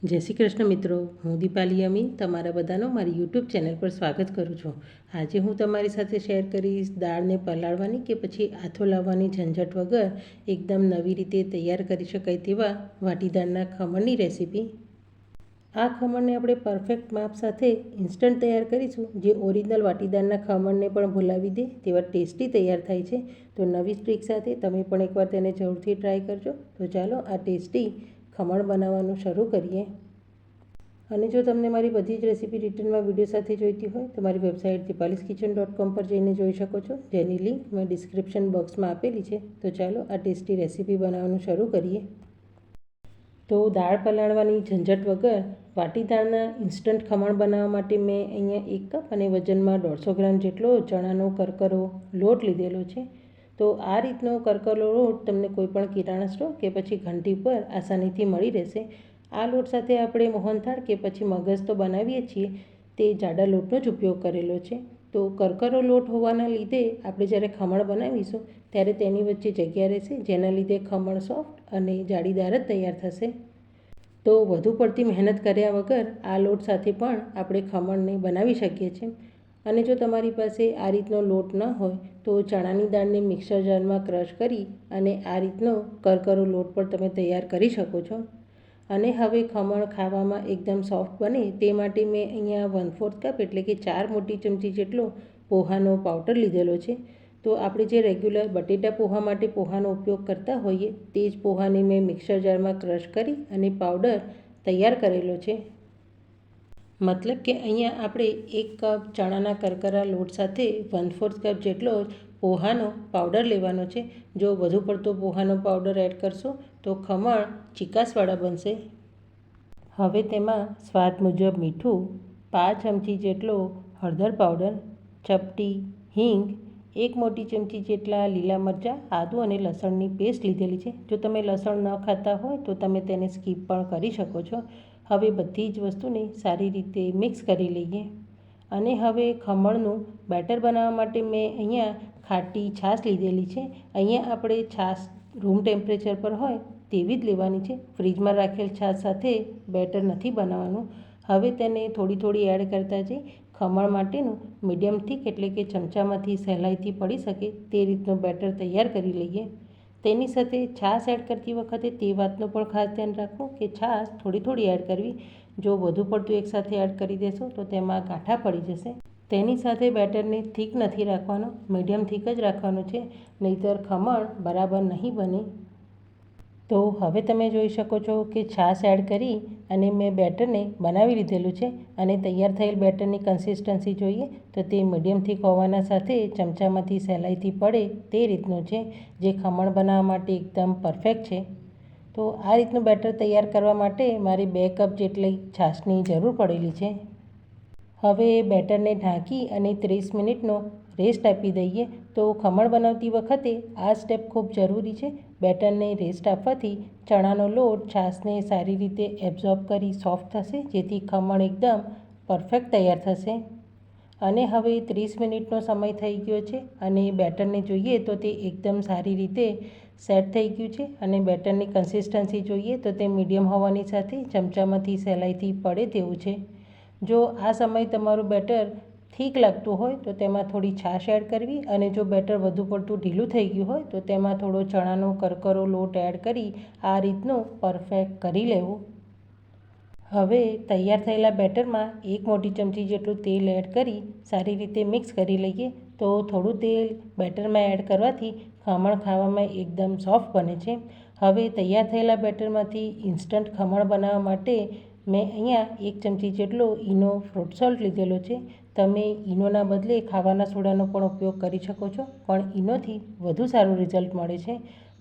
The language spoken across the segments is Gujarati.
જય શ્રી કૃષ્ણ મિત્રો, હું દીપાલી અમીન તમારા બધાનો મારી યુટ્યુબ ચેનલ પર સ્વાગત કરું છું। આજે હું તમારી સાથે શેર કરીશ દાળને પલાળવાની કે પછી આથો લાવવાની ઝંઝટ વગર એકદમ નવી રીતે તૈયાર કરી શકાય તેવા વાટીદાળના ખમણની રેસીપી। આ ખમણને આપણે પરફેક્ટ માપ સાથે ઇન્સ્ટન્ટ તૈયાર કરીશું, જે ઓરિજિનલ વાટીદાળના ખમણને પણ ભૂલાવી દે તેવા ટેસ્ટી તૈયાર થાય છે। તો નવી ટ્રીક સાથે તમે પણ એકવાર તેને જરૂરથી ટ્રાય કરજો। તો ચાલો આ ટેસ્ટી ખમણ બનાવવાનું શરૂ કરીએ। અને જો તમને મારી બધી જ રેસીપી રિટર્નમાં વિડીયો સાથે જોઈતી હોય તો મારી વેબસાઇટ dipaliskitchen.com પર જઈને જોઈ શકો છો, જેની લિંક મેં ડિસ્ક્રિપ્શન બોક્સમાં આપેલી છે। તો ચાલો આ ટેસ્ટી રેસીપી બનાવવાનું શરૂ કરીએ। તો દાળ પલાળવાની ઝંઝટ વગર વાટીદાળના ઇન્સ્ટન્ટ ખમણ બનાવવા માટે મેં અહીંયા 1 કપ અને વજનમાં 150 ગ્રામ જેટલો ચણાનો કરકરો લોટ લીધેલો છે। તો આ રીતનો કરકરો લોટ તમને કોઈપણ કિરાણા સ્ટોર કે પછી ઘંટી પર આસાનીથી મળી રહેશે। આ લોટ સાથે આપણે મોહનથાળ કે પછી મગજ તો બનાવીએ છીએ, તે જાડા લોટનો જ ઉપયોગ કરેલો છે। તો કરકરો લોટ હોવાના લીધે આપણે જ્યારે ખમણ બનાવીશું ત્યારે તેની વચ્ચે જગ્યા રહેશે, જેના લીધે ખમણ સોફ્ટ અને જાળીદાર જ તૈયાર થશે। તો વધુ પડતી મહેનત કર્યા વગર આ લોટ સાથે પણ આપણે ખમણને બનાવી શકીએ છીએ। અને જો તમારી પાસે આ રીતનો લોટ ન હોય તો ચણાની દાળને મિક્સર જારમાં ક્રશ કરી અને આ રીતનો કરકરો લોટ પણ તમે તૈયાર કરી શકો છો। અને હવે ખમણ ખાવામાં એકદમ સોફ્ટ બને તે માટે મેં અહીંયા 1/4 કપ એટલે કે 4 મોટી ચમચી જેટલો પોહાનો પાવડર લીધેલો છે। તો આપણે જે રેગ્યુલર બટેટા પોહા માટે પોહાનો ઉપયોગ કરતા હોઈએ તે જ પોહાને મેં મિક્સર જારમાં ક્રશ કરી અને પાવડર તૈયાર કરેલો છે। મતલબ કે અહીંયા આપણે 1 કપ ચણાના કરકરા લોટ સાથે 1/4 કપ જેટલો પોહાનો પાવડર લેવાનો છે। જો વધુ પડતો પોહાનો પાવડર એડ કરશો તો ખમણ ચીકાશવાળા બનશે। હવે તેમાં સ્વાદ મુજબ મીઠું, 5 ચમચી જેટલો હળદર પાવડર, ચપટી હિંગ, 1 મોટી ચમચી જેટલા લીલા મરચાં, આદું અને લસણની પેસ્ટ લીધેલી છે। જો તમે લસણ ન ખાતા હોય તો તમે તેને સ્કીપ પણ કરી શકો છો। હવે બધી જ વસ્તુને સારી રીતે મિક્સ કરી લઈએ। અને હવે ખમણનું બેટર બનાવવા માટે મેં અહીંયા ખાટી છાશ લીધેલી છે। અહીંયા આપણે છાશ રૂમ ટેમ્પરેચર પર હોય તેવી જ લેવાની છે, ફ્રીજમાં રાખેલ છાશ સાથે બેટર નથી બનાવવાનું। હવે તેને થોડી થોડી એડ કરતા જઈ ખમણ માટેનું મીડિયમ થીક એટલે કે ચમચામાંથી સહેલાઈથી પડી શકે તે રીતનું બેટર તૈયાર કરી લઈએ। તેની સાથે છાશ એડ કરતી વખતે તે વાતનું પણ ખાસ ધ્યાન રાખવું કે છાશ થોડી થોડી એડ કરવી। જો વધુ પડતું એકસાથે એડ કરી દેશો તો તેમાં ગાંઠા પડી જશે। તેની સાથે બેટરને થીક નથી રાખવાનો, મીડિયમ થીક જ રાખવાનું છે, નહીંતર ખમણ બરાબર નહીં બને। તો હવે તમે જોઈ શકો છો કે છાશ એડ કરી અને મેં બેટરને બનાવી લીધેલું છે। અને તૈયાર થયેલ બેટરની કન્સિસ્ટન્સી જોઈએ તો તે મીડિયમ થીક હોવાના સાથે ચમચામાંથી સહેલાઈથી પડે તે રીતનું છે, જે ખમણ બનાવવા માટે એકદમ પરફેક્ટ છે। તો આ રીતનું બેટર તૈયાર કરવા માટે મારે 2 કપ જેટલી છાશની જરૂર પડેલી છે। હવે બેટરને ઢાંકી અને 30 મિનિટનો રેસ્ટ આપી દઈએ। તો ખમણ બનાવતી વખતે આ સ્ટેપ ખૂબ જરૂરી છે। બેટરને રેસ્ટ આપવાથી ચણાનો લોટ છાશને સારી રીતે એબ્ઝોર્બ કરી સોફ્ટ થશે, જેથી ખમણ એકદમ પરફેક્ટ તૈયાર થશે। અને હવે 30 મિનિટનો સમય થઈ ગયો છે અને બેટરને જોઈએ તો તે એકદમ સારી રીતે સેટ થઈ ગયું છે। અને બેટરની કન્સિસ્ટન્સી જોઈએ તો તે મીડિયમ હોવાની સાથે ચમચામાંથી સહેલાઈથી પડે તેવું છે। જો આ સમયે તમારું બેટર થીક લાગતું હોય તો તેમાં થોડી છાશ એડ કરવી, અને જો બેટર વધુ પડતું ઢીલું થઈ ગયું હોય તો તેમાં થોડો ચણાનો કરકરો લોટ એડ કરી આ રીતનું પરફેક્ટ કરી લેવું। હવે તૈયાર થયેલા બેટરમાં 1 મોટી ચમચી જેટલું તેલ એડ કરી સારી રીતે મિક્સ કરી લઈએ। તો થોડું તેલ બેટરમાં એડ કરવાથી ખમણ ખાવામાં એકદમ સોફ્ટ બને છે। હવે તૈયાર થયેલા બેટરમાંથી ઇન્સ્ટન્ટ ખમણ બનાવવા માટે મેં અહીંયા 1 ચમચી જેટલો ઈનો ફ્રૂટ સોલ્ટ લીધેલો છે। તમે ઈનોના બદલે ખાવાના સોડાનો પણ ઉપયોગ કરી શકો છો, પણ ઈનોથી વધુ સારું રિઝલ્ટ મળે છે।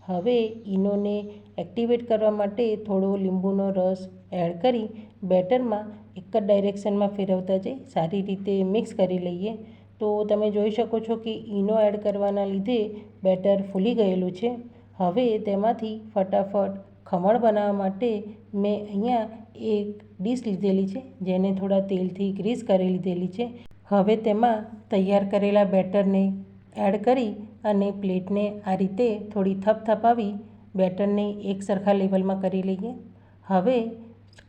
હવે ઈનોને એક્ટિવેટ કરવા માટે થોડો લીંબુનો રસ એડ કરી બેટરમાં એક જ ડાયરેક્શનમાં ફેરવતા જઈ સારી રીતે મિક્સ કરી લઈએ। તો તમે જોઈ શકો છો કે ઈનો એડ કરવાના લીધે બેટર ફૂલી ગયેલું છે। હવે તેમાંથી ફટાફટ ખમણ બનાવવા માટે મેં અહીંયા એક ડીશ લીધેલી છે, જેને થોડા તેલથી ગ્રીસ કરી લીધેલી છે। હવે તેમાં તૈયાર કરેલા બેટરને એડ કરી અને પ્લેટને આ રીતે થોડી થપથપાવી બેટરને એક સરખા લેવલમાં કરી લઈએ। હવે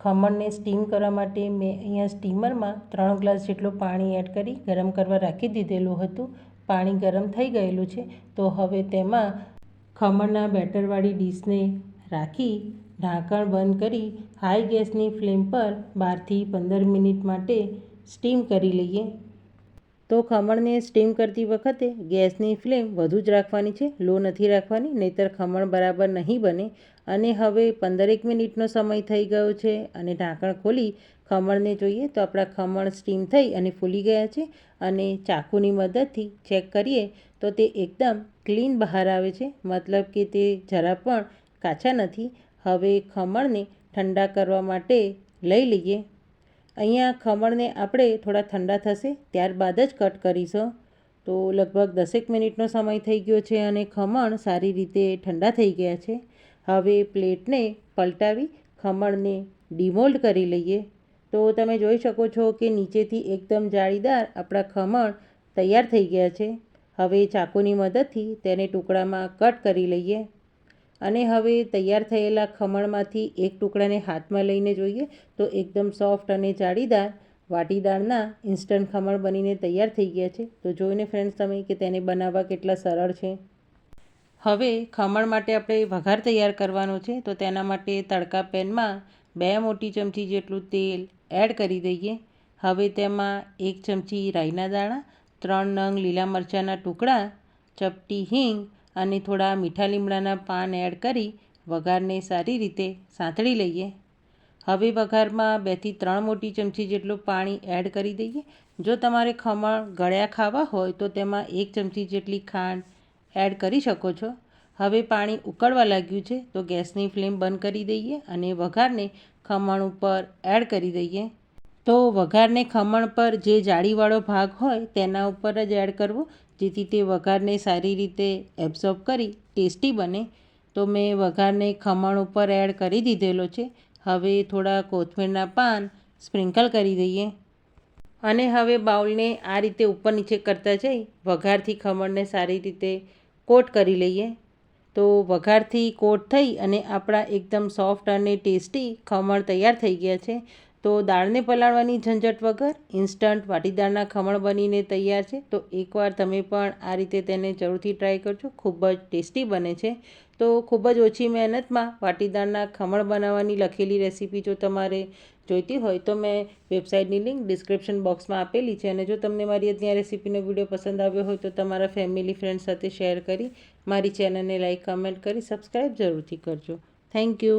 ખમણને સ્ટીમ કરવા માટે મેં અહીંયા સ્ટીમરમાં 3 ગ્લાસ જેટલું પાણી એડ કરી ગરમ કરવા રાખી દીધેલું હતું. પાણી ગરમ થઈ ગયેલું છે. તો હવે તેમાં ખમણના બેટરવાળી ડીશને રાખી ઢાંકણ બંધ કરી હાઈ ગેસની ફ્લેમ પર 12થી 15 મિનિટ માટે સ્ટીમ કરી લઈએ. તો ખમણને સ્ટીમ કરતી વખતે ગેસની ફ્લેમ વધુ જ રાખવાની છે, લો નથી રાખવાની, નહીંતર ખમણ બરાબર નહીં બને. અને હવે 15 મિનિટનો સમય થઈ ગયો છે અને ઢાંકણ ખોલી ખમણને જોઈએ તો આપણા ખમણ સ્ટીમ થઈ અને ફૂલી ગયા છે. અને ચાકુની મદદથી ચેક કરીએ તો તે એકદમ ક્લીન બહાર આવે છે, મતલબ કે તે જરા પણ કાચા નથી. હવે ખમણને ઠંડા કરવા માટે લઈ લઈએ. અહીંયા ખમણને આપણે થોડા ઠંડા થશે ત્યારબાદ જ કટ કરીશું. તો લગભગ 10 મિનિટનો સમય થઈ ગયો છે અને ખમણ સારી રીતે ઠંડા થઈ ગયા છે. હવે પ્લેટને પલટાવી ખમણને ડિમોલ્ડ કરી લઈએ. તો તમે જોઈ શકો છો કે નીચેથી એકદમ જાળીદાર આપણા ખમણ તૈયાર થઈ ગયા છે. હવે ચાકુની મદદથી તેને ટુકડામાં કટ કરી લઈએ. અને હવે તૈયાર થયેલા ખમણમાંથી એક ટુકડાને હાથમાં લઈને જોઈએ તો એકદમ સોફ્ટ અને જાળીદાર વાટીદાળના ઇન્સ્ટન્ટ ખમણ બનીને તૈયાર થઈ ગયા છે. તો જોઈને ફ્રેન્ડ્સ તમે કે તેને બનાવવા કેટલા સરળ છે. હવે ખમણ માટે આપણે વઘાર તૈયાર કરવાનો છે. તો તેના માટે તડકા પેનમાં 2 મોટી ચમચી જેટલું તેલ એડ કરી દઈએ. હવે તેમાં 1 ચમચી રાઈના દાણા, 3 નંગ લીલા મરચાંના ટુકડા, ચપટી હિંગ અને થોડા મીઠા લીમડાના પાન એડ કરી વઘારને સારી રીતે સાંતળી લઈએ. હવે વઘારમાં 2 થી 3 મોટી ચમચી જેટલું પાણી એડ કરી દઈએ. જો તમારે ખમણ ગળ્યા ખાવા હોય તો તેમાં 1 ચમચી જેટલી ખાંડ એડ કરી શકો છો. હવે પાણી ઉકળવા લાગ્યું છે તો ગેસની ફ્લેમ બંધ કરી દઈએ અને વઘારને ખમણ ઉપર એડ કરી દઈએ. તો વઘારને ખમણ પર જે જાળીવાળો ભાગ હોય તેના ઉપર જ એડ કરવો, જેથી તે વઘારને સારી રીતે એબ્ઝોર્બ કરી ટેસ્ટી બને. તો મેં વઘારને ખમણ ઉપર એડ કરી દીધેલો છે. હવે થોડા કોથમીરના પાન સ્પ્રિંકલ કરી દઈએ. અને હવે બાઉલને આ રીતે ઉપર નીચે કરતા જઈ વઘારથી ખમણને સારી રીતે કોટ કરી લઈએ. તો વઘારથી કોટ થઈ અને આપણા એકદમ સોફ્ટ અને ટેસ્ટી ખમણ તૈયાર થઈ ગયા છે. તો દાળને પલાળવાની ઝંઝટ વગર ઇન્સ્ટન્ટ વાટીદાળના ખમણ બનીને તૈયાર છે. તો એકવાર તમે પણ આ રીતે તેને જરૂરથી ટ્રાય કરજો, ખૂબ જ ટેસ્ટી બને છે. તો ખૂબ જ ઓછી મહેનતમાં વાટીદાળના ખમણ બનાવવાની લખેલી રેસીપી જો તમારે જોઈતી હોય તો મેં વેબસાઇટની લિંક ડિસ્ક્રિપ્શન બોક્સમાં આપેલી છે. અને જો તમને મારી આજની રેસીપીનો વિડીયો પસંદ આવ્યો હોય તો તમારા ફેમિલી ફ્રેન્ડ સાથે શેર કરી મારી ચેનલને લાઈક, કમેન્ટ કરી સબસ્ક્રાઈબ જરૂરથી કરજો. Thank you.